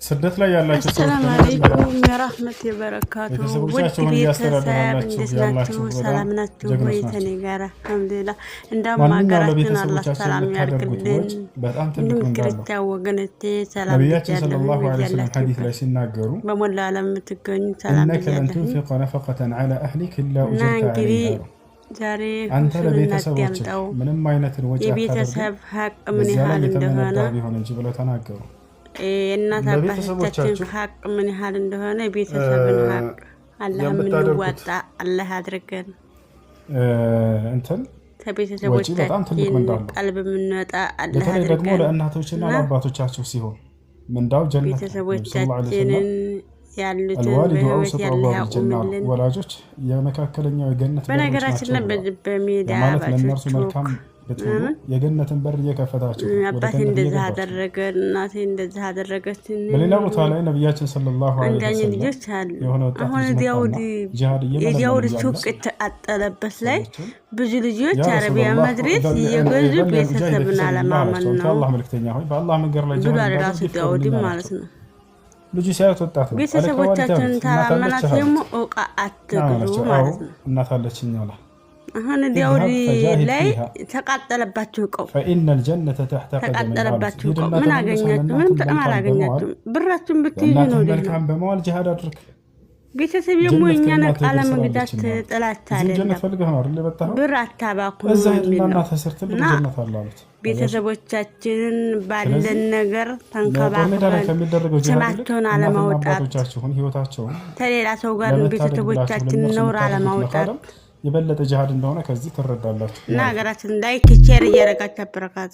ስደት ላይ ያላችሁ ሰላም አለይኩም ወራህመት ወበረካቱ ቤተሰቦቻችሁን እያስተዳደራችሁ ያላችሁ ሰላም ናችሁ ወይ? ተኔ ጋር አልሐምዱሊላህ እንደውም ሀገራችን አላህ ሰላም ያርግልን። በጣም ትልቅ ክርስቲያን ወገኖቼ ሰላም ነብያችን ሰለላሁ ዐለይሂ ወሰለም ሐዲስ ላይ ሲናገሩ በሞላ ዓለም የምትገኙ ሰላም ያላችሁ فنفق نفقة على أهلك إلا أجرت عليها ዛሬ አንተ ለቤተሰቦች ምንም አይነት ወጪ የቤተሰብ ሀቅ ምን ያህል እንደሆነ ቢሆን እንጂ ብለው ተናገሩ። እናት አባቶቻችን ሀቅ ምን ያህል እንደሆነ ቤተሰብን ሀቅ አላህ ምንዋጣ አላህ አድርገን እንትን ከቤተሰቦቻችን ቀልብ ምንወጣ አላህ አድርገን ደግሞ ለእናቶችና ለአባቶቻችሁ ሲሆን ምንዳው ጀነት ቤተሰቦቻችንን ያሉትን በህይወት ያለው ያቁምልን። ወላጆች የመካከለኛው የገነት በነገራችን ላይ በሚዲያ ለነርሱ መልካም የገነትን በር እየከፈታችሁ አባቴ እንደዛ አደረገ እናቴ እንደዛ አደረገች። በሌላ ቦታ ላይ ነብያችን ሰለላሁ ዐለይሂ ወሰለም ልጆች አሉ። አሁን የዲያውዲ ሱቅ ተአጠለበት ላይ ብዙ ልጆች አረቢያ መድረስ እየገዙ ቤተሰብን አለማመን ነው። አላህ መልክተኛ ሆይ በአላህ መንገድ ላይ ጂሃድ ራሱ ዲያውዲ ማለት ነው። ልጅ ሲያዩት ወጣት ነው። ቤተሰቦቻችን ታላመናት ደግሞ እቃ አትግዙ ማለት ነው። እናት አለችኝ አላ አሁን ዲያውዲ ላይ ተቃጠለባችሁ እቃው فإن الجنة تحت قدم ተቃጠለባችሁ እቃው ምን አገኛችሁ? ምን ጥቅም አላገኛችሁም። ብራችሁን ብትይዙ ነው መልካም በመዋል ጂሃድ አድርግ። ቤተሰብ የሞኛና ቃለ መግዳት ጥላቻ አይደለም። ብር አታባኩ ቤተሰቦቻችንን ባለን ነገር ተንከባክበን ስማቸውን አለማውጣት ከሌላ ሰው ጋር ቤተሰቦቻችንን ነውር አለማውጣት የበለጠ ጂሃድ እንደሆነ ከዚህ ትረዳላችሁ። እና ሀገራችን ላይ ሼር እያደረጋችሁ አበረታቱ።